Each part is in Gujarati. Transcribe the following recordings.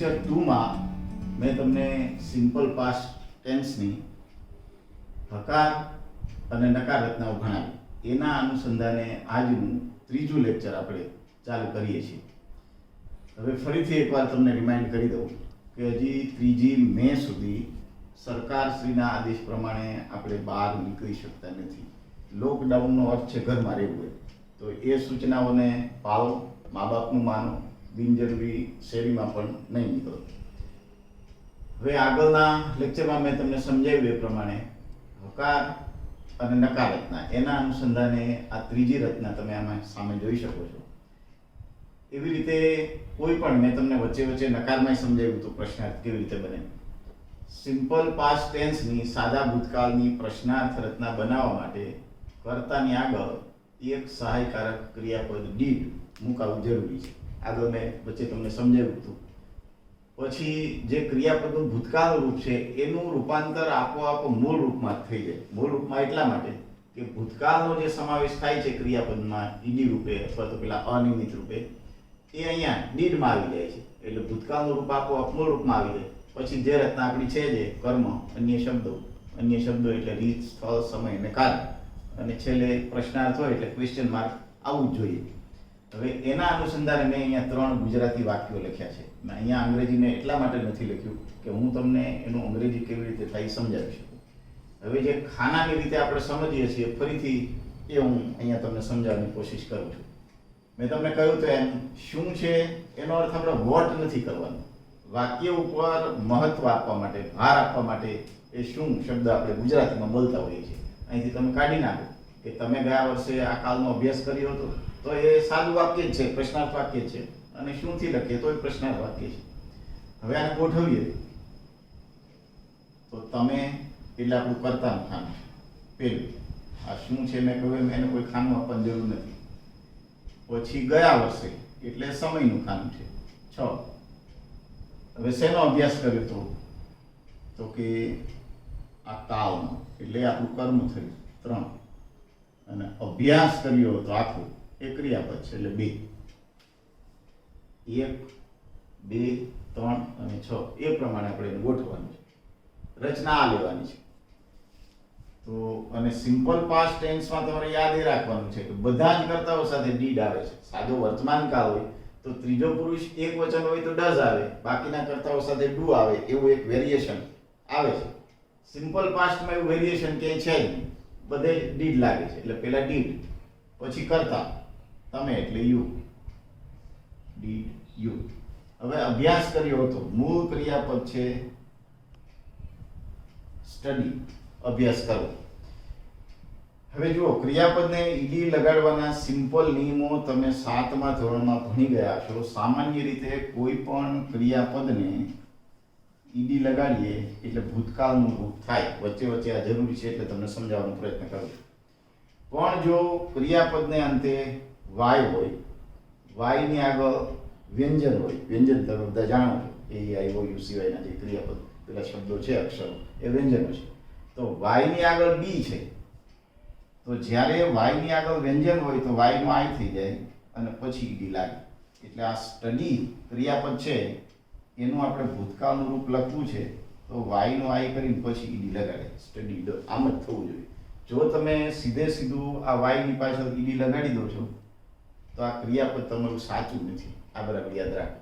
લેક્ચર 2 માં મેં તમને સિમ્પલ પાસ્ટ ટેન્સની હકાર અને નકાર રચનાઓ ભણાવી. એના અનુસંધાને આજનું ત્રીજું લેક્ચર આપણે ચાલુ કરીએ છીએ. હવે ફરીથી એકવાર તમને રિમાઇન્ડ કરી દઉં કે હજી 3 મે સુધી સરકારશ્રીના આદેશ પ્રમાણે આપણે બહાર નીકળી શકતા નથી. લોકડાઉનનો અર્થ છે ઘરમાં રહેવું હોય, તો એ સૂચનાઓને પાળો, મા બાપનું માનો, બિનજરૂરી શેરીમાં પણ નહીં નીકળો. હવે આગળના લેક્ચરમાં મેં તમને સમજાવ્યું એ પ્રમાણે હકાર અને નકાર રચના એના અનુસંધાને આ ત્રીજી રચના તમે આમાં સામે જોઈ શકો છો. એવી રીતે કોઈ પણ મેં તમને વચ્ચે વચ્ચે નકારમાં સમજાવ્યું તો પ્રશ્નાર્થ કેવી રીતે બને. સિમ્પલ પાસ્ટ ટેન્સની સાદા ભૂતકાળની પ્રશ્નાર્થ રચના બનાવવા માટે કર્તાની આગળ એક સહાયકારક ક્રિયાપદ ડીડ મૂકવું જરૂરી છે. આગળ મેં વચ્ચે તમને સમજાવ્યું હતું. પછી જે ક્રિયાપદનું ભૂતકાળનું રૂપ છે એનું રૂપાંતર આપોઆપ મૂળ રૂપમાં થઈ જાય. મૂળ રૂપમાં એટલા માટે કે ભૂતકાળનો જે સમાવેશ થાય છે ક્રિયાપદમાં ઈડી રૂપે અથવા તો પેલા અનિયમિત રૂપે, એ અહીંયા ડીડમાં આવી જાય છે. એટલે ભૂતકાળનું રૂપ આપોઆપ મૂળ રૂપમાં આવી જાય. પછી જે રચના આપણી છે જે કર્મ, અન્ય શબ્દો એટલે રીત, સ્થળ, સમય અને કારણ, અને છેલ્લે પ્રશ્નાર્થ હોય એટલે ક્વેશ્ચન માર્ક આવવું જ જોઈએ. હવે એના અનુસંધાને મેં અહીંયા 3 ગુજરાતી વાક્યો લખ્યા છે. મેં અહીંયા અંગ્રેજી મેં એટલા માટે નથી લખ્યું કે હું તમને એનું અંગ્રેજી કેવી રીતે થાય સમજાવી શકું. હવે જે ખાનાની રીતે આપણે સમજીએ છીએ ફરીથી એ હું અહીંયા તમને સમજાવવાની કોશિશ કરું છું. મેં તમને કહ્યું તો એમ શું છે એનો અર્થ આપણે વોટ નથી કરવાનો. વાક્ય ઉપર મહત્વ આપવા માટે, ભાર આપવા માટે એ શું શબ્દ આપણે ગુજરાતીમાં બોલતા હોઈએ છીએ. અહીંથી તમે કાઢી નાખો કે તમે ગયા વર્ષે આ કાલનો અભ્યાસ કર્યો હતો, તો એ સાદું વાક્ય જ છે, પ્રશ્નાર્થ વાક્ય જ છે. અને શુંથી લખીએ તો એ પ્રશ્નાર્થ વાક્ય છે. હવે આને ગોઠવીએ તો તમે એટલે આપણું કર્તાનું ખાનું છે. પેલું આ શું છે મેં કહ્યું એમ એને કોઈ ખાનું આપવાની જરૂર નથી. પછી ગયા વર્ષે એટલે સમયનું ખાનું છે 6. હવે શેનો અભ્યાસ કર્યો તો કે આ કાળનો એટલે આપણું કર્મ થયું 3. અને અભ્યાસ કર્યો તો આખો એ ક્રિયાપદ છે એટલે 2. 1, 2, 3 અને 6 એ પ્રમાણે આપણે એને ગોઠવવાનું છે. રચના આ લેવાની છે. તો અને સિમ્પલ પાસ્ટ ટેન્સમાં તમારે યાદ એ રાખવાનું છે કે બધા જ કર્તાઓ સાથે ડીડ આવે છે. સાદો વર્તમાન કાળ હોય તો ત્રીજો પુરુષ એક વચન હોય તો ડઝ આવે, બાકીના કર્તાઓ સાથે ડુ આવે, એવું એક વેરિએશન આવે છે. સિમ્પલ પાસ્ટમાં એવું વેરિએશન ક્યાંય છે જ નહીં, બધે ડીડ લાગે છે. એટલે પહેલા ડીડ, પછી કર્તા તમે એટલે યુ, ડીડ યુ. હવે અભ્યાસ કર્યો હતો, મૂળ ક્રિયાપદ છે સ્ટડી, અભ્યાસ કરો. હવે જુઓ, ક્રિયાપદને ઈડી લગાડવાના સિમ્પલ નિયમો તમે 7મા ધોરણમાં ભણી ગયા છો. સામાન્ય રીતે કોઈ પણ ક્રિયાપદને ઈડી લગાડીએ એટલે ભૂતકાળનું રૂપ થાય. વચ્ચે વચ્ચે આ જરૂરી છે એટલે તમને સમજાવવાનો પ્રયત્ન કરું છું. પણ જો ક્રિયાપદને અંતે વાય હોય, વાયની આગળ વ્યંજન હોય, વ્યંજન તમે બધા જાણો છો, એ આઈ ઓ યુ સિવાયના જે ક્રિયાપદ પેલા શબ્દો છે, અક્ષરો, એ વ્યંજનો છે. તો વાયની આગળ બી છે, તો જ્યારે વાયની આગળ વ્યંજન હોય તો વાયનો આઈ થઈ જાય અને પછી ઈડી લાગે. એટલે આ સ્ટડી ક્રિયાપદ છે એનું આપણે ભૂતકાળનું રૂપ લખવું છે તો વાયનો આઈ કરીને પછી ઈડી લગાડે. સ્ટડી આમ જ થવું જોઈએ. જો તમે સીધું આ વાયની પાછળ ઈડી લગાડી દો છો તો આ ક્રિયાપદ તમારું સાચું નથી. આ બરાબર યાદ રાખો.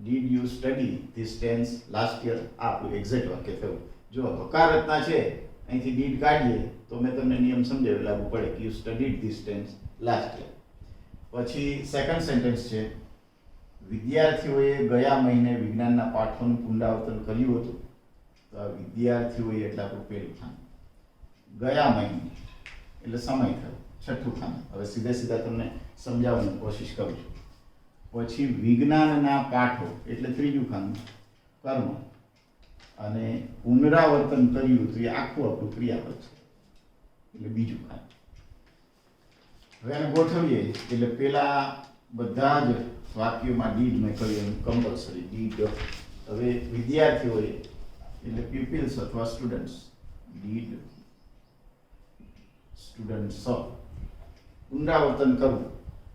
Did you study this tense last year? આ આપણું એક્ઝેક્ટ વાક્ય થયું. જો હકાર રચના છે, અહીંથી ડીડ કાઢીએ તો મેં તમને નિયમ સમજાવી લાગુ પડે કે you studied this tense last year. પછી સેકન્ડ સેન્ટેન્સ છે, વિદ્યાર્થીઓએ ગયા મહિને વિજ્ઞાનના પાઠોનું પુનરાવર્તન કર્યું હતું. તો આ વિદ્યાર્થીઓએ એટલે આપણું પહેલું ખાનું, ગયા મહિને એટલે સમય થયો 6થું ખાનું. હવે સીધા તમને સમજાવવાની કોશિશ કરું છું. પછી વિજ્ઞાનના પાઠો એટલે 3જું ખાનું, કર્મ. અને પુનરાવર્તન કર્યું તો એ આખું આપણું ક્રિયાપદ છે એટલે 2જું ખાનું. હવે આને ગોઠવીએ એટલે પેલા બધા જ વાક્યોમાં ડીડ મેં કહ્યું એમ કમ્પલસરી ડીડ. હવે વિદ્યાર્થીઓએ એટલે પીપલ્સ અથવા સ્ટુડન્ટ્સ, ડીડ સ્ટુડન્ટ્સ. પુનરાવર્તન કરવું,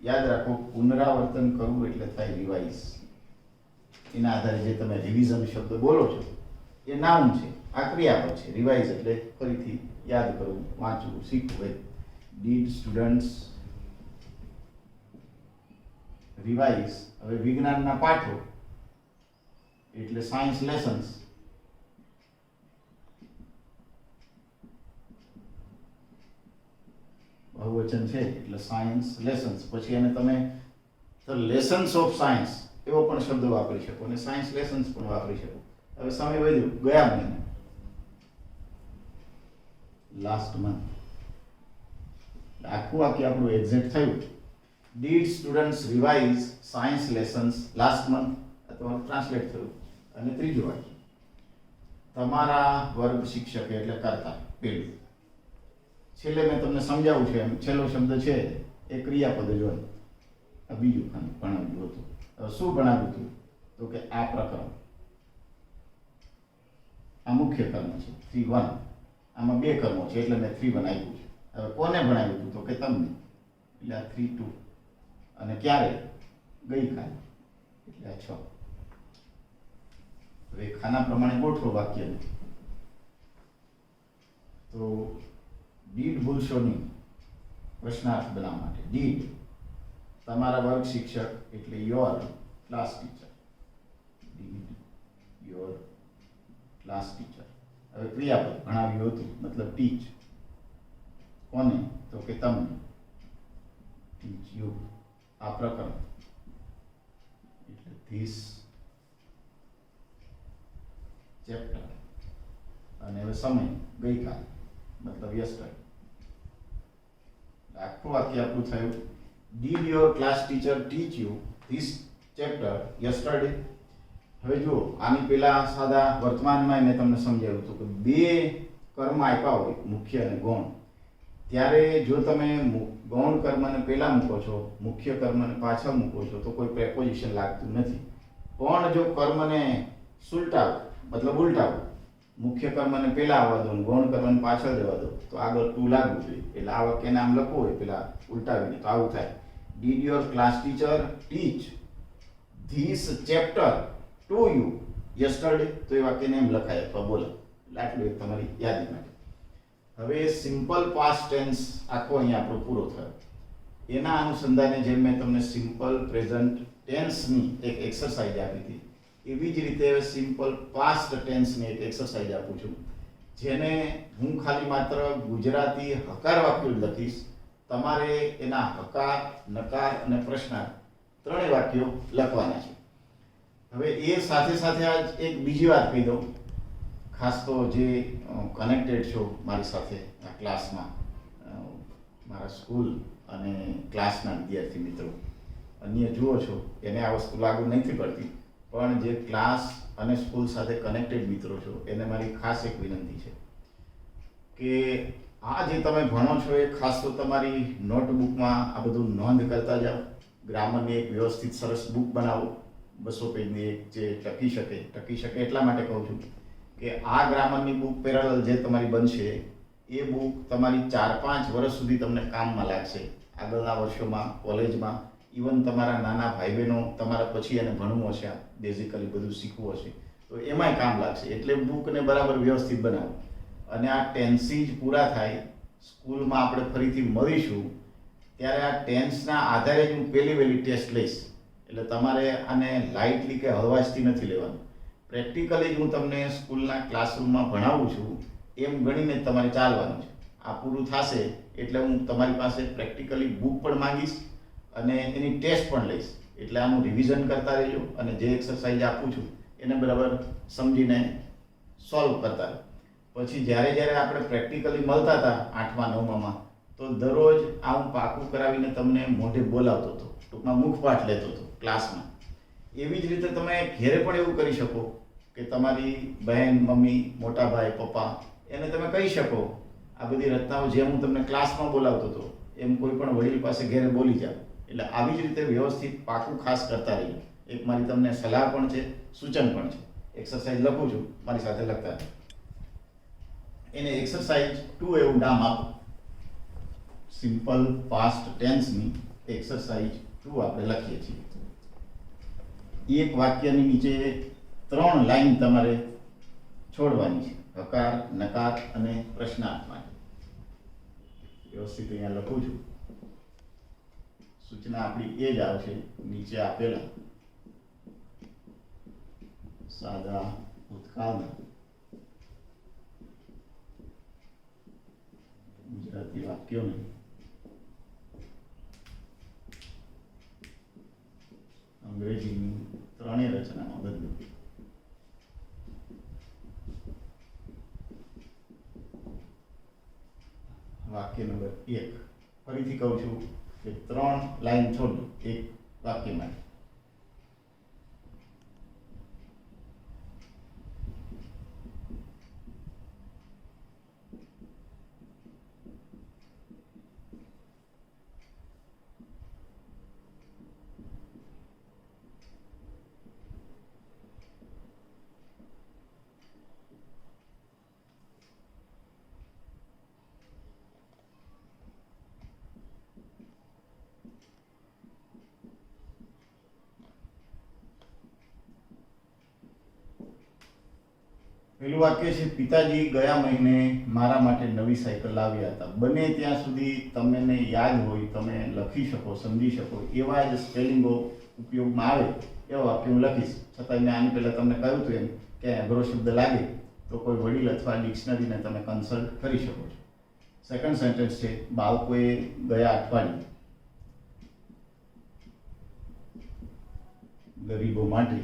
યાદ રાખો પુનરાવર્તન કરવું એટલે થાય રિવાઇઝ. એના આધારે જે તમે રિવિઝન શબ્દ બોલો છો એ નાઉન છે, આ ક્રિયાપદ છે. રિવાઇઝ એટલે ફરીથી યાદ કરવું, વાંચવું, શીખવું. Did students revise. હવે વિજ્ઞાનના પાઠો એટલે સાયન્સ લેસન્સ. બહુવચન છે એટલે સાયન્સ લેસન્સ. પછી એને તમે ધ લેસન્સ ઓફ સાયન્સ એવો પણ શબ્દ વાપરી શકો અને સાયન્સ લેસન્સ પણ વાપરી શકો. હવે સમય વધ્યો, ગયા મહિને, લાસ્ટ મંથ. આખું વાક્ય આપણું એક્ઝેક્ટ થયું. Did students revise science lessons last month, અથવા ટ્રાન્સલેટ થયું. અને ત્રીજું વાક્ય, તમારા વર્ગ શિક્ષકે એટલે કરતા પેલું. છેલ્લે મેં તમને સમજાવું છે એમ છેલ્લો શબ્દ છે એ ક્રિયાપદ જ હોય. આ બીજું ભણાવ્યું હતું. હવે શું ભણાવ્યું હતું? તો કે આ પ્રકરણ, આ મુખ્ય કર્મ છે 3:1. આમાં બે કર્મો છે એટલે મેં 3:1 આપ્યું છે. હવે કોને ભણાવ્યું હતું? તો કે તમને, એટલે આ 3:2. અને ક્યારે? ગઈકાલે, એટલે આ 6. હવે ખાના પ્રમાણે ગોઠવો વાક્યને. તો ડીડ ભૂલશો નહીં પ્રશ્નાર્થ બનાવવા માટે. ડીડ તમારા વર્ગ શિક્ષક એટલે your class teacher. Did your class teacher. હવે ક્રિયાપદ ભણાવ્યું હતું મતલબ ટીચ. કોને? તો કે તમને. ટીચ યુ. આ પ્રકરણ એટલે ધીસ ચેપ્ટર. અને હવે સમય ગઈકાલ મતલબ યસ્ટરડે. આખું વાક્ય આપણું થયું did your class teacher teach you this chapter yesterday. હવે જુઓ, આની પહેલા સાદા વર્તમાનમાં મેં તમને સમજાવ્યું હતું કે બે કર્મ આપ્યા હોય, મુખ્ય અને ગૌણ. ત્યારે જો તમે ગૌણ કર્મને પહેલા મૂકો છો, મુખ્ય કર્મને પાછળ મૂકો છો તો કોઈ પ્રેપોઝિશન લાગતું નથી. પણ જો કર્મને સુલટાવો મતલબ ઉલટાવો, મુખ્ય કર્મને પહેલા આવવા દો, ગૌણ કર્મને પાછળ જવા દો, તો આગળ ટુ લાગવું જોઈએ. એટલે આ વાક્યને આમ લખવું હોય પેલા ઉલટાવીને, તો આવું થાય. Did your class teacher teach this chapter to you yesterday. તો એ વાક્યને એમ લખાય અથવા બોલો. એટલે આટલું એક તમારી યાદી માટે. હવે સિમ્પલ પાસ્ટ ટેન્સ આખો અહીંયા આપણો પૂરો થયો. એના અનુસંધાને જેમ મેં તમને સિમ્પલ પ્રેઝન્ટ ટેન્સની એક એક્સરસાઇઝ આપી હતી, એવી જ રીતે સિમ્પલ પાસ્ટ ટેન્સની એક એક્સરસાઇઝ આપું છું, જેને હું ખાલી માત્ર ગુજરાતી હકાર વાક્યો લખીશ. તમારે એના હકાર, નકાર અને પ્રશ્નાર્થ ત્રણેય વાક્યો લખવાના છે. હવે એ સાથે સાથે આજ એક બીજી વાત કહી દઉં, ખાસ તો જે કનેક્ટેડ છો મારી સાથે આ ક્લાસમાં, મારા સ્કૂલ અને ક્લાસના વિદ્યાર્થી મિત્રો, અન્ય જુઓ છો એને આ વસ્તુ લાગુ નથી પડતી, પણ જે ક્લાસ અને સ્કૂલ સાથે કનેક્ટેડ મિત્રો છો એને મારી ખાસ એક વિનંતી છે કે આ જે તમે ભણો છો એ ખાસ તો તમારી નોટબુકમાં આ બધું નોંધ કરતા જાઓ. ગ્રામરની એક વ્યવસ્થિત સરસ બુક બનાવો, 200 પેજની એક, જે ટકી શકે એટલા માટે કહું છું કે આ ગ્રામરની બુક પેરેલલ જે તમારી બનશે એ બુક તમારી 4-5 વર્ષ સુધી તમને કામમાં લાગશે. આગળના વર્ષોમાં, કોલેજમાં, ઇવન તમારા નાના ભાઈ બહેનો તમારા પછી એને ભણવું હશે, બેઝિકલી બધું શીખવું હશે તો એમાંય કામ લાગશે. એટલે બુકને બરાબર વ્યવસ્થિત બનાવો. અને આ ટેન્સીજ પૂરા થાય, સ્કૂલમાં આપણે ફરીથી મળીશું ત્યારે આ ટેન્સના આધારે જ હું પહેલી ટેસ્ટ લઈશ. એટલે તમારે આને લાઇટલી કે હળવાશથી નથી લેવાનું. પ્રેક્ટિકલી જ હું તમને સ્કૂલના ક્લાસરૂમમાં ભણાવું છું એમ ગણીને તમારે ચાલવાનું છે. આ પૂરું થશે એટલે હું તમારી પાસે પ્રેક્ટિકલી બુક પણ માંગીશ અને એની ટેસ્ટ પણ લઈશ. એટલે આનું રિવિઝન કરતા રહેજો અને જે એક્સરસાઇઝ આપું છું એને બરાબર સમજીને સોલ્વ કરતા રહો. પછી જ્યારે આપણે પ્રેક્ટિકલી મળતા હતા 8મા 9મામાં, તો દરરોજ આ હું પાકું કરાવીને તમને મોઢે બોલાવતો હતો, ટૂંકમાં મુખપાઠ લેતો હતો ક્લાસમાં. એવી જ રીતે તમે ઘેરે પણ એવું કરી શકો કે તમારી બહેન, મમ્મી, મોટા ભાઈ, પપ્પા એને તમે કહી શકો આ બધી રચનાઓ જે હું તમને ક્લાસમાં બોલાવતો હતો એમ કોઈ પણ વડીલ પાસે ઘેરે બોલી જાઓ. એટલે આવી જ રીતે વ્યવસ્થિત પાકું ખાસ કરતા રહીએ. એક મારી તમને સલાહ પણ છે, સૂચન પણ છે. એક્સરસાઇઝ લખું છું, મારી સાથે લખતા રહો. એને એક્સરસાઇઝ 2 એવું નામ આપો. સિમ્પલ પાસ્ટ ટેન્સની એક્સરસાઇઝ 2 આપણે લખીએ છીએ. એક વાક્યની નીચે 3 લાઈન તમારે છોડવાની છે, હકાર, નકાર અને પ્રશ્નાર્થ માટે. વ્યવસ્થિત અહીંયા લખું છું. સૂચના આપણી એ જ આવશે નીચે આપેલા સાદા ભૂતકાળના ગુજરાતી વાક્યોને અંગ્રેજીની 3 રચનામાં બદલું. વાક્ય નંબર 1 ફરીથી કહું છું કે 3 લાઈન છોડો એક વાક્ય માટે. પહેલું વાક્ય છે, પિતાજી ગયા મહિને મારા માટે નવી સાયકલ લાવ્યા હતા. બને ત્યાં સુધી તમને યાદ હોય, તમે લખી શકો, સમજી શકો એવા જ સ્પેલિંગો ઉપયોગમાં આવે એવા વાક્ય હું લખીશ. છતાં મેં આની પહેલાં તમને કહ્યું હતું એમ કે અઘરો શબ્દ લાગે તો કોઈ વડીલ અથવા ડિક્શનરીને તમે કન્સલ્ટ કરી શકો છો. સેકન્ડ સેન્ટેન્સ છે, બાળકોએ ગયા અઠવાડિયે ગરીબો માટે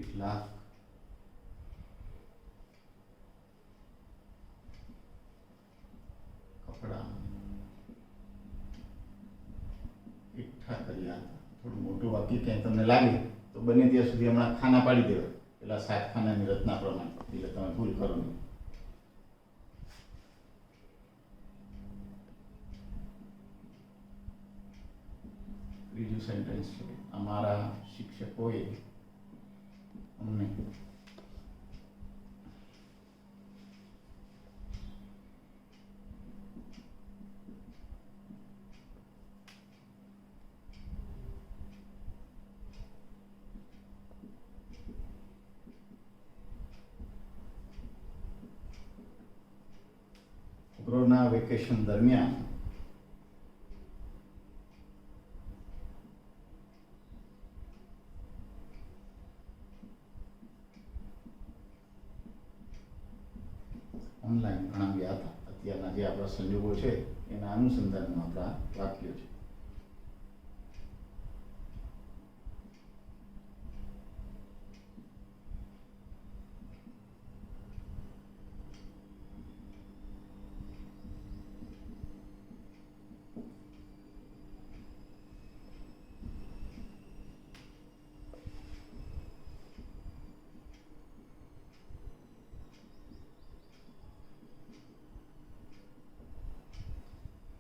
કેટલાક કપડા એકઠા કર્યા હતા. થોડું મોટું વાક્ય ક્યાંય તમને લાગે તો બને ત્યાં સુધી હમણાં ખાના પાડી દેવા, પેલા 7 ખાનાની રચના પ્રમાણે, એટલે તમે ભૂલ કરો નહીં. ત્રીજું સેન્ટેન્સ છે, અમારા શિક્ષકોએ અમને કોરોના વેકેશન દરમિયાન ઓનલાઈન ભણાવ્યા હતા. અત્યારના જે આપણા સંજોગો છે એના અનુસંધાનમાં આપણા વાક્યો છે.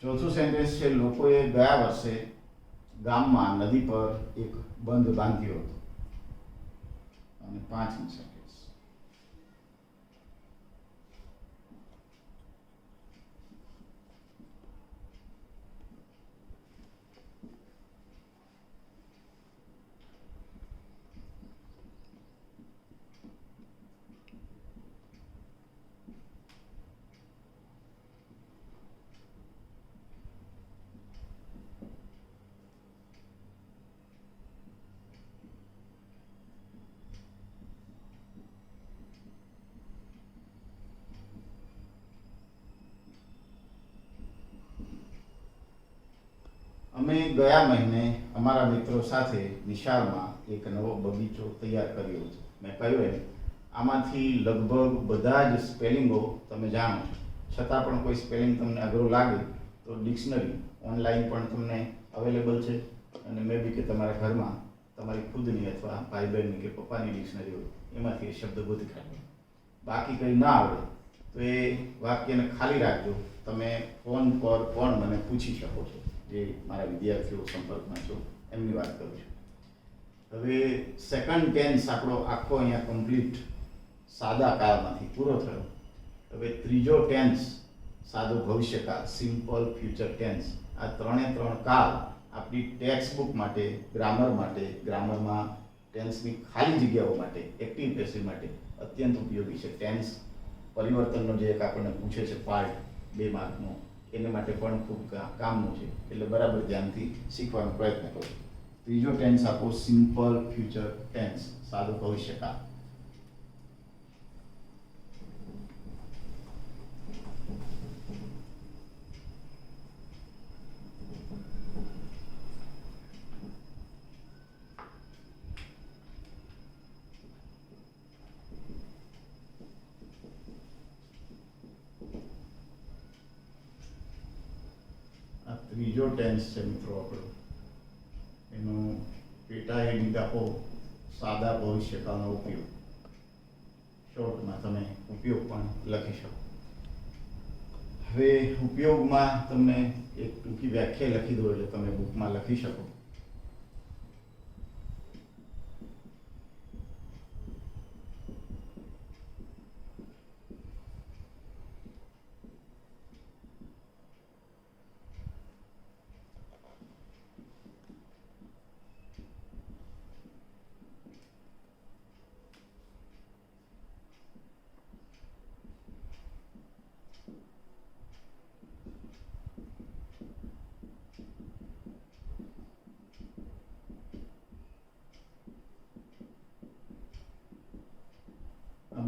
ચોથું સેન્ટેન્સ છે, લોકોએ ગયા વર્ષે ગામમાં નદી પર એક બંધ બાંધ્યો હતો. અને પાંચમું સેન્ટેન્સ, અમે ગયા મહિને અમારા મિત્રો સાથે નિશાળમાં એક નવો બગીચો તૈયાર કર્યો છે. મેં કહ્યું એમ આમાંથી લગભગ બધા જ સ્પેલિંગો તમે જાણો છો. છતાં પણ કોઈ સ્પેલિંગ તમને અઘરો લાગે તો ડિક્શનરી ઓનલાઈન પણ તમને અવેલેબલ છે. અને મે બી કે તમારા ઘરમાં તમારી ખુદની અથવા ભાઈ બહેનની કે પપ્પાની ડિક્શનરી હોય એમાંથી એ શબ્દ ગોતી કાઢો. બાકી કંઈ ના આવડે તો એ વાક્યને ખાલી રાખજો. તમે ફોન પર પણ મને પૂછી શકો છો, જે મારા વિદ્યાર્થીઓ સંપર્કમાં છો એમની વાત કરું છું. હવે સેકન્ડ ટેન્સ આપણો આખો અહીંયા કમ્પ્લીટ સાદા કાળમાંથી પૂરો થયો. હવે ત્રીજો ટેન્સ સાદો ભવિષ્યકાળ, સિમ્પલ ફ્યુચર ટેન્સ, આ ત્રણે ત્રણ કાળ આપણી ટેક્સ્ટ બુક માટે, ગ્રામરમાં ટેન્સની ખાલી જગ્યાઓ માટે, એક્ટિવ પેસિવ માટે અત્યંત ઉપયોગી છે. ટેન્સ પરિવર્તનનો જે એક આપણને પૂછે છે પાર્ટ 2 માર્કનો, એને માટે પણ ખૂબ કામનું છે. એટલે બરાબર ધ્યાનથી શીખવાનો પ્રયત્ન કરો. ત્રીજો ટેન્સ આપો સિમ્પલ ફ્યુચર ટેન્સ, સાદો ભવિષ્યકાળ. ત્રીજો ટેન્સ છે મિત્રો આપણો, એનું પેટા હેડિંગ આપો સાદા ભવિષ્યકાળનો ઉપયોગ. શોર્ટમાં તમે ઉપયોગ પણ લખી શકો. હવે ઉપયોગમાં તમને એક ટૂંકી વ્યાખ્યા લખી દો એટલે તમે બુકમાં લખી શકો.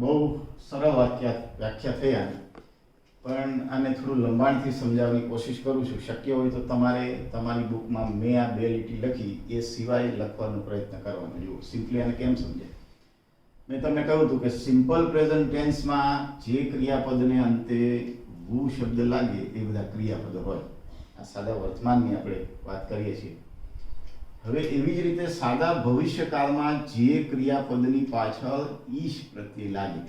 બહુ સરળ વ્યાખ્યા થઈ આની, પણ આને થોડું લંબાણથી સમજાવવાની કોશિશ કરું છું. શક્ય હોય તો તમારે તમારી બુકમાં મેં આ 2 લીટી લખી એ સિવાય લખવાનો પ્રયત્ન કરવાનો. જુઓ સિમ્પલી આને કેમ સમજે. મેં તમને કહ્યું હતું કે સિમ્પલ પ્રેઝન્ટ ટેન્સમાં જે ક્રિયાપદને અંતે વુ શબ્દ લાગે એ બધા ક્રિયાપદો હોય. આ સાદા વર્તમાનની આપણે વાત કરીએ છીએ. હવે એવી જ રીતે સાદા ભવિષ્યકાળમાં જે ક્રિયાપદની પાછળ ઈશ પ્રત્યય લાગે,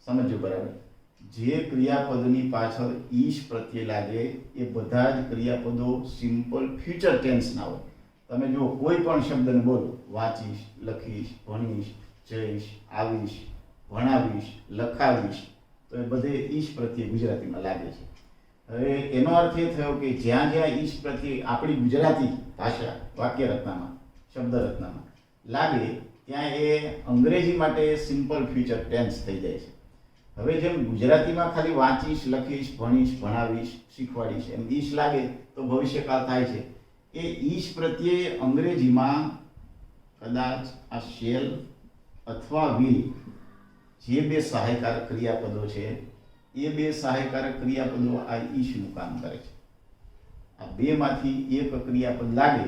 સમજો બરાબર, જે ક્રિયાપદની પાછળ ઈશ પ્રત્યય લાગે એ બધા જ ક્રિયાપદો સિમ્પલ ફ્યુચર ટેન્સના હોય. તમે જો કોઈ પણ શબ્દને બોલો, વાંચીશ, લખીશ, ભણીશ, જઈશ, આવીશ, ભણાવીશ, લખાવીશ, તો એ બધે ઈશ પ્રત્યય ગુજરાતીમાં લાગે છે. હવે એનો અર્થ એ થયો કે જ્યાં જ્યાં ઈશ પ્રત્યે આપણી ગુજરાતી ભાષા વાક્ય રચનામાં, શબ્દ રચનામાં લાગે ત્યાં એ અંગ્રેજી માટે સિમ્પલ ફ્યુચર ટેન્સ થઈ જાય છે. હવે જેમ ગુજરાતીમાં ખાલી વાંચીશ, લખીશ, ભણીશ, ભણાવીશ, શીખવાડીશ એમ ઈશ લાગે તો ભવિષ્યકાળ થાય છે. એ ઈશ પ્રત્યે અંગ્રેજીમાં કદાચ આ શેલ અથવા વિલ જે 2 સહાયકારક ક્રિયાપદો છે એ 2 સહાયકારક ક્રિયાપદો આ ઈશનું કામ કરે છે. આ 2 માંથી એક ક્રિયાપદ લાગે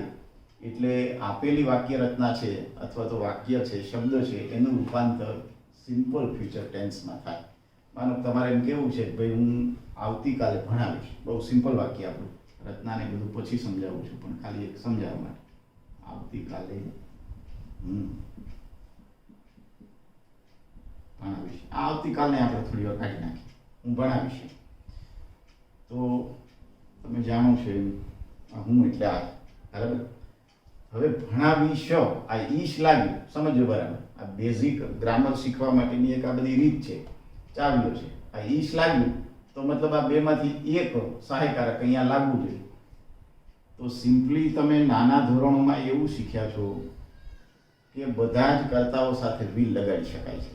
એટલે આપેલી વાક્ય રચના છે અથવા તો વાક્ય છે, શબ્દ છે, એનું રૂપાંતર સિમ્પલ ફ્યુચર ટેન્સમાં થાય. માનો તમારે એમ કેવું છે કે ભાઈ હું આવતીકાલે ભણાવીશ, બહુ સિમ્પલ વાક્ય આપણું, રચનાને બધું પછી સમજાવું છું પણ ખાલી એક સમજાવવા માટે. આવતીકાલે હું ભણાવીશ. આ આવતીકાલને આપણે થોડી વાર કાઢી નાખીએ, હું ભણાવીશ. તો તમે જાણો છો હું એટલે આ, બરાબર. હવે ભણાવીશ આ ઈશ લાગ્યું, સમજો બરાબર. આ બેઝિક ગ્રામર શીખવા માટેની એક આ બધી રીત છે, ચાવીઓ છે. આ ઈશ લાગ્યું તો મતલબ આ 2 માંથી એક સહાયકારક અહીંયા લાગવું જોઈએ. તો સિમ્પલી તમે નાના ધોરણોમાં એવું શીખ્યા છો કે બધા જ કર્તાઓ સાથે વિલ લગાડી શકાય છે.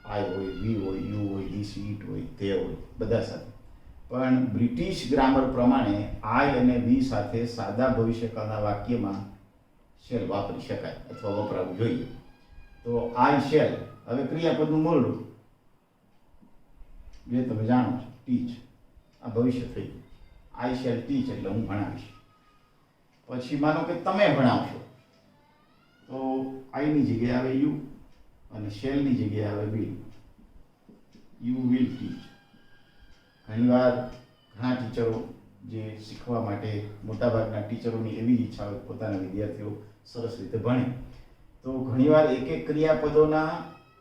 આઈ હોય, વી હોય, યુ હોય, ઈશ, ઈટ હોય, તે હોય, બધા સાથે. પણ બ્રિટિશ ગ્રામર પ્રમાણે આઈ અને વી સાથે સાદા ભવિષ્યકાળના વાક્યમાં શેલ વાપરી શકાય અથવા વપરાવું જોઈએ. તો આઈ શેલ, હવે ક્રિયાપદનું મૂળ રૂપ જે તમે જાણો છો, ટીચ. આ ભવિષ્ય થઈ ગયું. આઈ શેલ ટીચ એટલે હું ભણાવીશ. પછી માનો કે તમે ભણાવશો તો આઈની જગ્યાએ આવે યુ અને શેલની જગ્યાએ આવે વિલ. યુ વિલ ટીચ. ઘણીવાર ઘણા ટીચરો જે શીખવા માટે, મોટાભાગના ટીચરોની એવી ઈચ્છા હોય પોતાના વિદ્યાર્થીઓ સરસ રીતે ભણે, તો ઘણીવાર એક એક ક્રિયાપદોના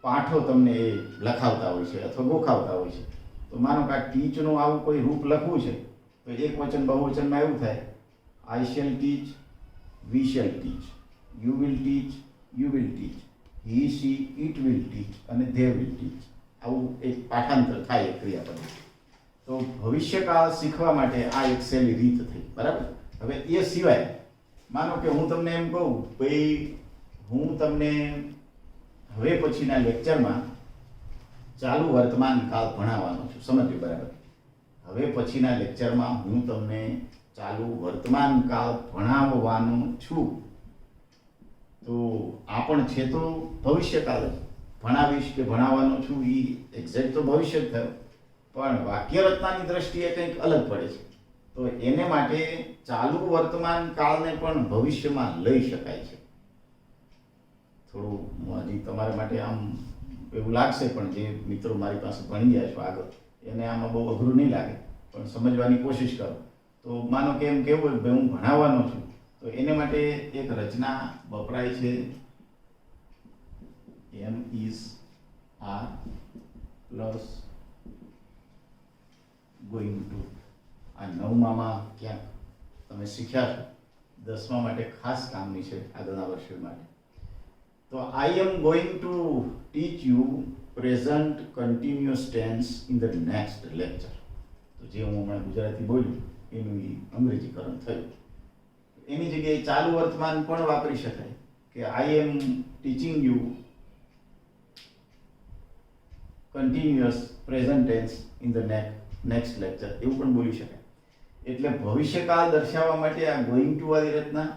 પાઠો તમને એ લખાવતા હોય છે અથવા ગોખાવતા હોય છે. તો માનો કે આ ટીચનું આવું કોઈ રૂપ લખવું છે તો એક વચન બહુવચનમાં એવું થાય, I shall teach, we shall teach, you will teach, you will teach, he she it will teach અને ધે વિલ ટીચ. આવું એક પાઠાંતર થાય એક ક્રિયાપદ. તો ભવિષ્યકાળ શીખવા માટે આ એક સહેલી રીત થઈ, બરાબર. હવે એ સિવાય માનો કે હું તમને એમ કહું ભાઈ હું તમને હવે પછીના લેક્ચરમાં ચાલુ વર્તમાન કાળ ભણાવવાનો છું, સમજ્યો બરાબર. હવે પછીના લેક્ચરમાં હું તમને ચાલુ વર્તમાન કાળ ભણાવવાનો છું. તો આ પણ છે તો ભવિષ્યકાળ જ. ભણાવીશ કે ભણાવવાનો છું એ એક્ઝેક્ટ તો ભવિષ્ય જ થયો, પણ વાક્ય રચનાની દ્રષ્ટિએ કંઈક અલગ પડે છે. તો એને માટે ચાલુ વર્તમાન કાળને પણ ભવિષ્યમાં લઈ શકાય છે. થોડું હજી તમારા માટે આમ એવું લાગશે, પણ જે મિત્રો મારી પાસે ભણી ગયા છો આગળ એને આમાં બહુ અઘરું નહીં લાગે, પણ સમજવાની કોશિશ કરો. તો માનો કે એમ કેવું હોય હું ભણાવવાનો છું, તો એને માટે એક રચના વપરાય છે, am is are plus going to. આ 9માં ક્યાંક તમે શીખ્યા છો, 10મા માટે ખાસ કામની છે આગળના વર્ષો માટે. તો I am going to teach you present continuous tense in the next lecture. તો જે હું હમણાં ગુજરાતી બોલ્યું એનું અંગ્રેજીકરણ થયું. એની જગ્યાએ ચાલુ વર્તમાન પણ વાપરી શકાય કે I am teaching you continuous present tense in the next lecture, એવું પણ બોલી શકાય. એટલે ભવિષ્યકાળ દર્શાવવા માટે આ ગોઈંગ ટુ વાળી રચના,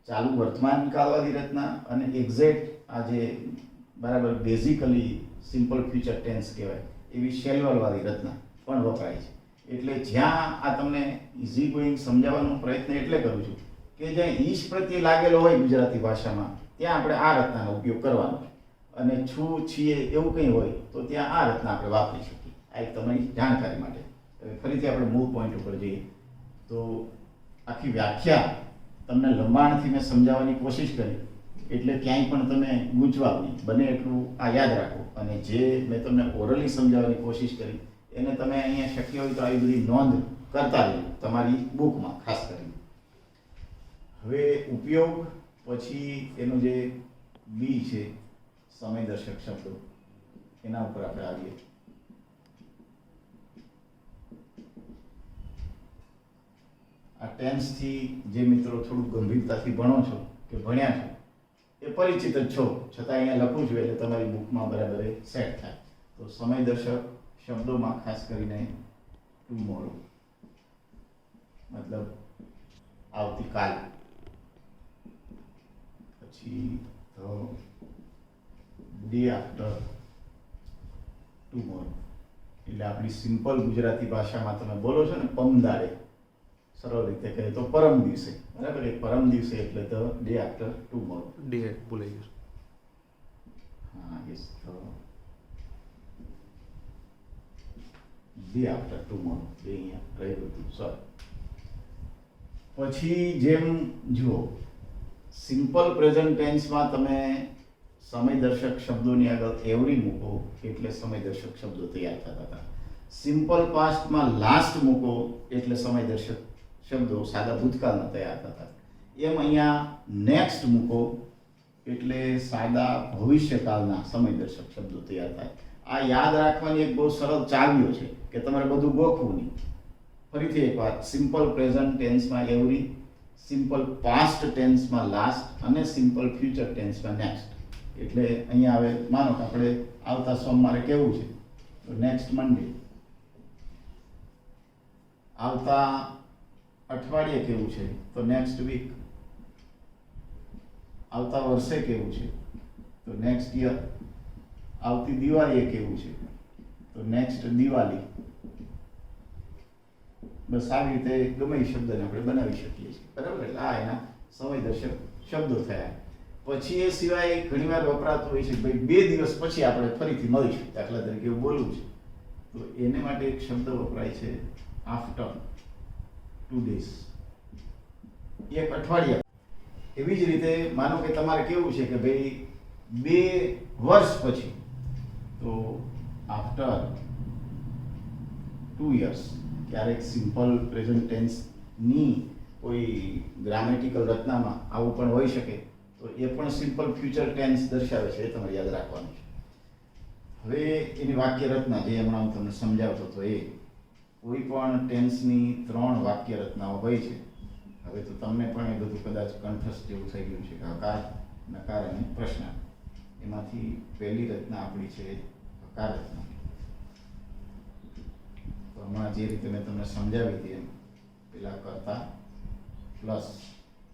ચાલુ વર્તમાન કાળવાળી રચના અને એક્ઝેક્ટ આ જે બરાબર બેઝિકલી સિમ્પલ ફ્યુચર ટેન્સ કહેવાય એવી શેલવલ વાળી રચના પણ વપરાય છે. એટલે જ્યાં આ તમને ઇઝી ગોઈંગ સમજાવવાનો પ્રયત્ન એટલે કરું છું કે જ્યાં ઈશ પ્રત્યે લાગેલો હોય ગુજરાતી ભાષામાં ત્યાં આપણે આ રચનાનો ઉપયોગ કરવાનો છે, અને છું છીએ એવું કંઈ હોય તો ત્યાં આ રચના આપણે વાપરી શકીએ. આ એક તમારી જાણકારી માટે. ફરીથી આપણે મૂળ પોઈન્ટ ઉપર જઈએ તો આખી વ્યાખ્યા તમને લંબાણથી મેં સમજાવવાની કોશિશ કરી, એટલે ક્યાંય પણ તમે ગૂંચવાવ નહીં, બને એટલું આ યાદ રાખો. અને જે મેં તમને ઓરલી સમજાવવાની કોશિશ કરી એને તમે અહીંયા શક્ય હોય તો આવી બધી નોંધ કરતા રહેજો તમારી બુકમાં ખાસ કરીને. હવે ઉપયોગ પછી એનો જે બી છે સમયદર્શક શબ્દો, એના ઉપર આપણે આવીએ. આ ટેન્સથી જે મિત્રો થોડું ગંભીરતાથી ભણો છો કે ભણ્યા છો એ પરિચિત જ છો, છતાં અહીંયા લખું છું એટલે તમારી બુકમાં બરાબર સેટ થાય. તો સમયદર્શક શબ્દોમાં ખાસ કરીને ટુમોરો મતલબ આવતીકાલ, પછી ડે આફ્ટર ટુમોરો. એટલે આપણી સિમ્પલ ગુજરાતી ભાષામાં તમે બોલો છો ને પમદાડે, સરળ રીતે કહે તો પરમ દિવસે, બરાબર. એ પરમ દિવસે એટલે તો ડે આફ્ટર ટુમોરો. ડે બોલાઈ ગયું. હા યસ, તો ડે આફ્ટર ટુમોરો એ અહીંયા રહ્યું હતું, સર. પછી જેમ જુઓ સિમ્પલ પ્રેઝન્ટ ટેન્સમાં તમે સમયદર્શક શબ્દોની આગળ એવરી મૂકો એટલે સમયદર્શક શબ્દો તૈયાર થતા હતા. સિમ્પલ પાસ્ટમાં લાસ્ટ મૂકો એટલે સમયદર્શક શબ્દો સાદા ભૂતકાળના તૈયાર થતા. એમ અહીંયા નેક્સ્ટ મૂકો એટલે સાદા ભવિષ્યકાળના સમયદર્શક શબ્દો તૈયાર થાય. આ યાદ રાખવાની એક બહુ સરળ ચાવીઓ છે કે તમારે બધું ગોખવું નહીં. ફરીથી એક વાત, સિમ્પલ પ્રેઝન્ટ ટેન્સમાં એવરી, સિમ્પલ પાસ્ટ ટેન્સમાં લાસ્ટ અને સિમ્પલ ફ્યુચર ટેન્સમાં નેક્સ્ટ. એટલે અહીંયા હવે માનો કે આપણે આવતા સોમવારે કેવું છે તો નેક્સ્ટ મંડે, આવતા અઠવાડિયે કેવું છે તો નેક્સ્ટ વીક, આવતા વર્ષે કેવું છે તો નેક્સ્ટ યર, આવતી દિવાળીએ કેવું છે તો નેક્સ્ટ દિવાળી. બસ આવી રીતે ગમે એ શબ્દને આપણે બનાવી શકીએ છીએ, બરાબર. એટલે આ એના સમયદર્શક શબ્દો થયા. પછી એ સિવાય ઘણીવાર વપરાતું હોય છે ભાઈ 2 દિવસ પછી આપણે ફરીથી મળીશું, દાખલા તરીકે એવું બોલવું છે તો એને માટે એક શબ્દ વપરાય છે આફ્ટર 2 days, એક અઠવાડિયા. એવી જ રીતે માનો કે તમારે કેવું છે કે ભાઈ 2 વર્ષ પછી તો આફ્ટર 2 years. ક્યારેક સિમ્પલ પ્રેઝન્ટ ટેન્સની કોઈ ગ્રામેટિકલ રચનામાં આવું પણ હોઈ શકે તો એ પણ સિમ્પલ ફ્યુચર ટેન્સ દર્શાવે છે, એ તમારે યાદ રાખવાનું છે. હવે એની વાક્ય રચના જે હમણાં હું તમને સમજાવતો હતો એ કોઈ પણ ટેન્સની 3 વાક્ય રચનાઓ હોય છે. હવે તો તમને પણ એ બધું કદાચ કંઠસ્થ જેવું થઈ ગયું છે કે હકાર, નકાર અને પ્રશ્નાર્થ. એમાંથી પહેલી રચના આપણી છે હકાર રચના. તો હમણાં જે રીતે મેં તમને સમજાવી હતી એમ પેલા કરતા પ્લસ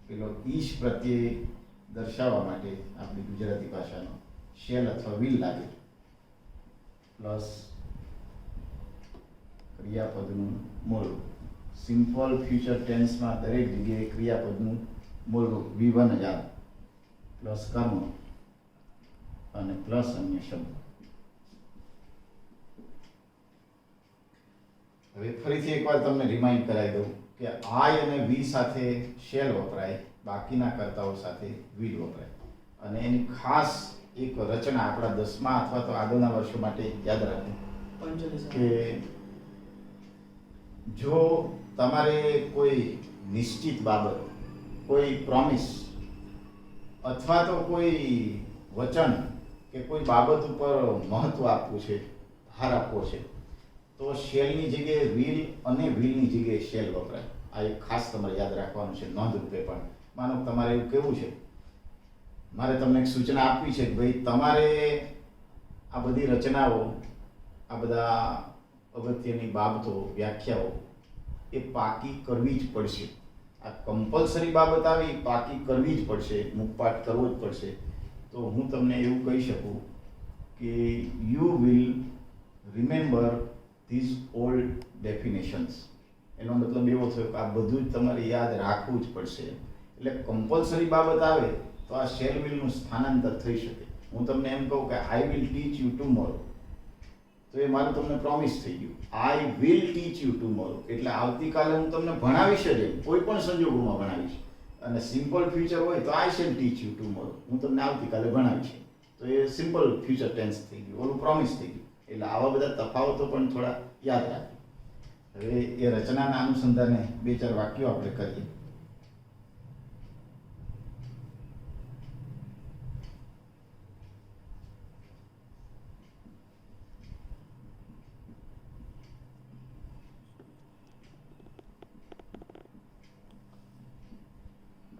પેલો ઈશ પ્રત્યે દર્શાવવા માટે આપણી ગુજરાતી ભાષાનો શેલ અથવા વિલ લાગે, પ્લસ ક્રિયાપદનું મોડું. સિમ્પલ ફ્યુચર ટેન્સમાં દરેક જગ્યાએ ક્રિયાપદનું મોડું V1 જ આવે, પ્લસ કર્મ અને પ્લસ અન્ય શબ્દ. હવે ફરીથી એકવાર તમને રિમાઇન્ડ કરાવી દઉં કે આઈ અને વી સાથે શેલ વપરાય, બાકીના કર્તાઓ સાથે વિલ વપરાય. અને એની ખાસ એક રચના આપણા 10મા અથવા તો આગળના વર્ષો માટે યાદ રાખો કે જો તમારે કોઈ નિશ્ચિત બાબત, કોઈ પ્રોમિસ અથવા તો કોઈ વચન કે કોઈ બાબત ઉપર મહત્વ આપવું છે, ભાર આપવો છે, તો શેલની જગ્યાએ વિલ અને વિલની જગ્યાએ શેલ વપરાય. આ એક ખાસ તમારે યાદ રાખવાનું છે, નોંધ રૂપે. પણ માનો તમારે એવું કેવું છે, મારે તમને એક સૂચના આપવી છે કે ભાઈ તમારે આ બધી રચનાઓ, આ બધા અગત્યની બાબતો, વ્યાખ્યાઓ એ પાકી કરવી જ પડશે. આ કમ્પલસરી બાબત આવી, પાકી કરવી જ પડશે, મુખપાઠ કરવો જ પડશે. તો હું તમને એવું કહી શકું કે you will remember these old definitions. એનો મતલબ એવો થયો કે આ બધું જ તમારે યાદ રાખવું જ પડશે. એટલે કમ્પલસરી બાબત આવે તો આ શેલ વિલનું સ્થાનાંતર થઈ શકે. હું તમને એમ કહું કે I will teach you tomorrow, તો એ મારું તમને પ્રોમિસ થઈ ગયું. I will teach you tomorrow એટલે આવતીકાલે હું તમને ભણાવીશ જ, કોઈ પણ સંજોગોમાં ભણાવીશ. અને સિમ્પલ ફ્યુચર હોય તો આઈ શેલ ટીચ યુ ટુમોરો, હું તમને આવતીકાલે ભણાવીશ. તો એ સિમ્પલ ફ્યુચર ટેન્સ થઈ ગયું, ઓલું પ્રોમિસ થઈ ગયું. એટલે આવા બધા તફાવતો પણ થોડા યાદ રાખો. હવે એ રચનાના અનુસંધાને 2-4 વાક્યો આપણે કરીએ.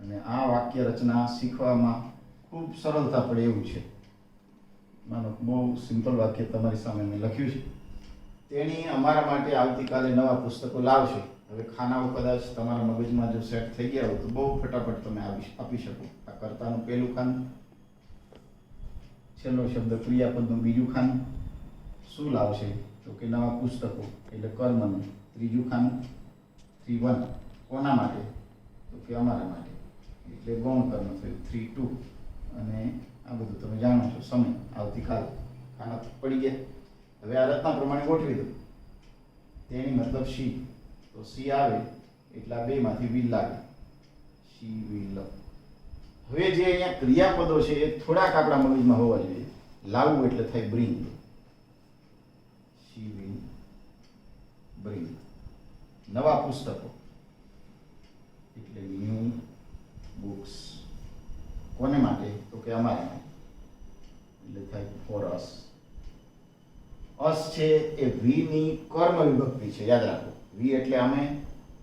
અને આ વાક્ય રચના શીખવામાં ખૂબ સરળતા પડે એવું છે. માનો બહુ સિમ્પલ વાક્ય તમારી સામે મેં લખ્યું છે. તેણી અમારા માટે આવતીકાલે નવા પુસ્તકો લાવશે. હવે ખાનાઓ કદાચ તમારા મગજમાં જો સેટ થઈ ગયા હોય તો બહુ ફટાફટ તમે આપી શકો. આ કર્તાનું પહેલું ખાનું, છેલ્લો શબ્દ ક્રિયાપદનું બીજું ખાનું. શું લાવશે? તો કે નવા પુસ્તકો એટલે કર્મનું ત્રીજું ખાનું. 3-1 કોના માટે? તો કે અમારા માટે એટલે ગૌણ કર્મ થયું. 3-2 અને આ બધું તમે જાણો છો. સમય આવતીકાલ, ખાના પડી ગયા. હવે આ રચના પ્રમાણે ગોઠવી દો. તેની મતલબ શી, તો સી આવે એટલે આ બેમાંથી વિલ લાગે, શી વિલ. હવે જે અહીંયા ક્રિયાપદો છે એ થોડાક આપણા મગજમાં હોવા જોઈએ. લાવવું એટલે થાય બ્રિંગ, શી વિલ બ્રિંગ. નવા પુસ્તકો એટલે ન્યૂ બુક્સ. કોને માટે? તો કે અમારા માટે એટલે થાય ફોર અસ. અસ છે એ વી ની કર્મ વિભક્તિ છે, યાદ રાખો. વી એટલે અમે,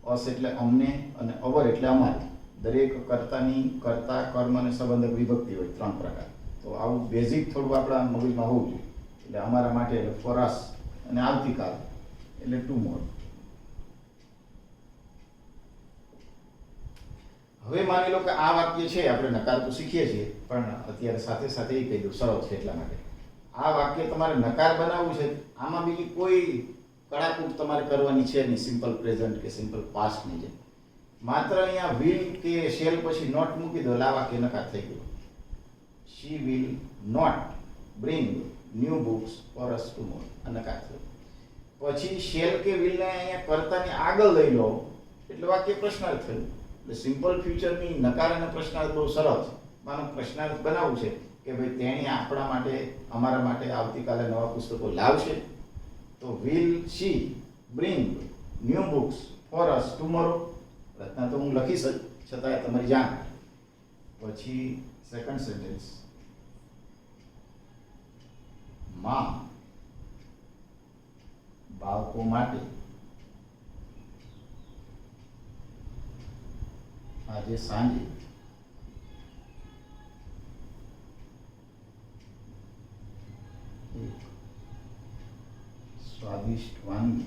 અસ એટલે અમને અને અવર એટલે અમારી. દરેક કર્તાની કર્તા, કર્મ અને સંબંધક વિભક્તિ હોય 3 પ્રકાર. તો આવું બેઝિક થોડું આપણા મગજમાં હોવું જોઈએ. એટલે અમારા માટે એટલે ફોર અસ અને આવતીકાલ એટલે ટુમોરો. હવે માની લો કે આ વાક્ય છે, આપણે નકાર તો શીખીએ છીએ પણ અત્યારે સાથે સાથે એ કહી દઉં સરળ છે એટલા માટે. આ વાક્ય તમારે નકાર બનાવવું છે, આમાં બીજી કોઈ કડાકૂટ તમારે કરવાની છે નહીં. સિમ્પલ પ્રેઝન્ટ કે સિમ્પલ પાસ્ટની જેમ માત્ર અહીંયા વિલ કે શેલ પછી નોટ મૂકી દો એટલે આ વાક્ય નકાર થઈ ગયું. She will not bring new books for us tomorrow, આ નકાર થયો. પછી શેલ કે વિલને અહીંયા કર્તાની આગળ લઈ લો એટલે વાક્ય પ્રશ્નાર્થ થયું. એટલે સિમ્પલ ફ્યુચરની નકાર અને પ્રશ્નાર્થ બહુ સરળ છે. માનો પ્રશ્નાર્થ બનાવવું છે કે ભાઈ તેણી આપણા માટે, અમારા માટે આવતીકાલે નવા પુસ્તકો લાવશે. તો will she bring new books for us tomorrow. રચના તો હું લખીશ જ, છતાંય તમારી જાણ. પછી સેકન્ડ સેન્ટેન્સ, માં બાળકો માટે આજે સાંજે એક સ્વાદિષ્ટ વાનગી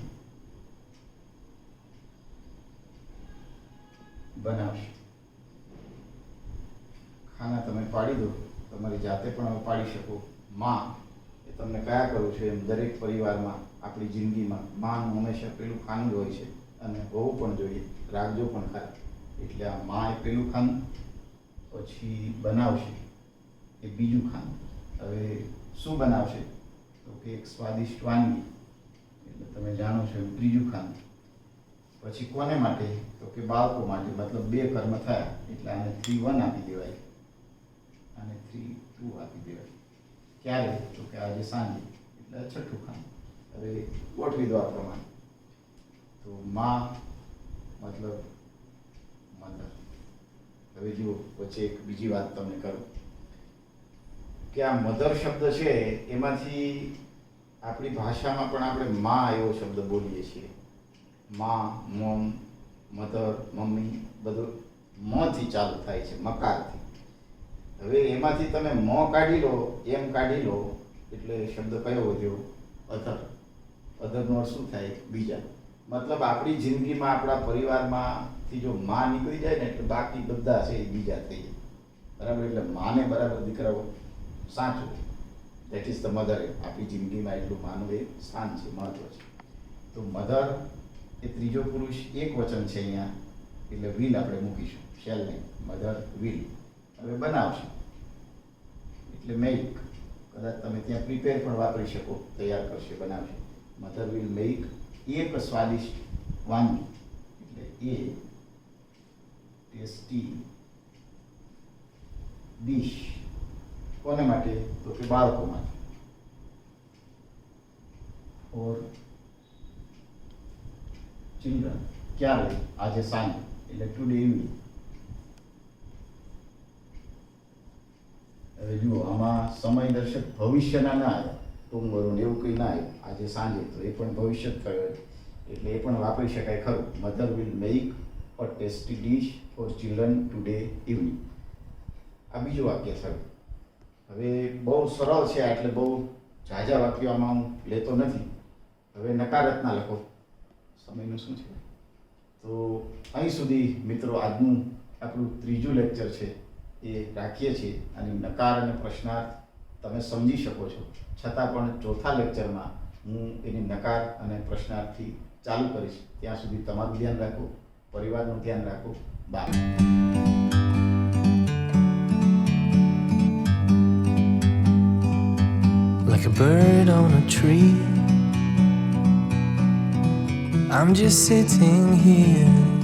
બનાવશે. ખાના તમે પાડી દો, તમારી જાતે પણ હવે પાડી શકો. માં એ તમને કયા કરવું છે એમ દરેક પરિવારમાં આપણી જિંદગીમાં માનું હંમેશા પેલું ખાનું જ હોય છે અને હોવું પણ જોઈએ, રાખજો પણ ખરા. એટલે આ માં એ પેલું ખાનું, પછી બનાવશે એ બીજું ખાનું. હવે શું બનાવશે તો કે એક સ્વાદિષ્ટ વાનગી, એટલે તમે જાણો છો એમ ત્રીજું ખાનું. પછી કોને માટે તો કે બાળકો માટે, મતલબ 2 કર્મ થયા એટલે આને 3-1 આપી દેવાય, આને 3-2 આપી દેવાય. ક્યારે તો કે આજે સાંજે, એટલે છઠ્ઠું ખાનું. હવે ગોઠવી દો આ પ્રમાણે. તો માં મતલબ મધર. હવે જુઓ વચ્ચે એક બીજી વાત તમને કરું કે આ મધર શબ્દ છે એમાંથી આપણી ભાષામાં પણ આપણે માં એવો શબ્દ બોલીએ છીએ. માં, મોમ, મધર, મમ્મી બધું મથી ચાલુ થાય છે, મકારથી. હવે એમાંથી તમે મ કાઢી લો, એમ કાઢી લો એટલે શબ્દ કયો વધ્યો? અધર. અધરનો અર્થ શું થાય? બીજા. મતલબ આપણી જિંદગીમાં આપણા પરિવારમાંથી જો માં નીકળી જાય ને એટલે બાકી બધા છે એ બીજા થઈ જાય. બરાબર? એટલે માને બરાબર દીકરાઓ સાચું, દેટ ઇઝ ધ મધર. આપણી જિંદગીમાં એટલું માનું એ સ્થાન છે, મહત્વ છે. તો મધર એ ત્રીજો પુરુષ એક વચન છે અહીંયા, એટલે વિલ આપણે મૂકીશું, શેલ નહીં, મધર વિલ. હવે બનાવશે એટલે મેક. કદાચ તમે ત્યાં પ્રિપેર પણ વાપરી શકો, તૈયાર કરશે, બનાવશે. મધર વિલ મેક એક સ્વાદિષ્ટ વાનગી, એટલે એ ટેસ્ટી ડીશ. કોને માટે તો કે બાળકો માટે. ઓર ચિલ્ડ્રન. ક્યારે? આજે સાંજે, એટલે ટુડે ઇવનિંગ. હવે જુઓ આમાં સમય દર્શક ભવિષ્યના ના આવ્યા, ટુમોરો એવું કંઈ ના આવ્યું. આજે સાંજે તો એ પણ ભવિષ્ય જ થયો, એટલે એ પણ વાપરી શકાય ખરું. Mother will make a tasty dish four children today evening. આ બીજું વાક્ય થયું. હવે બહુ સરળ છે, એટલે બહુ ઝાઝા વાક્યો આમાં હું લેતો નથી. હવે નકારાત્મક લખો. સમયનું શું છે? તો અહીં સુધી મિત્રો આજનું આપણું ત્રીજું લેક્ચર છે એ રાખીએ છીએ. અને નકાર અને પ્રશ્નાર્થ તમે સમજી શકો છો, છતાં પણ ચોથા લેક્ચરમાં હું એની નકાર અને પ્રશ્નાર્થથી ચાલુ કરીશ. ત્યાં સુધી તમારું ધ્યાન રાખો, પરિવારનું ધ્યાન રાખો. By. Like a bird on a tree, I'm just sitting here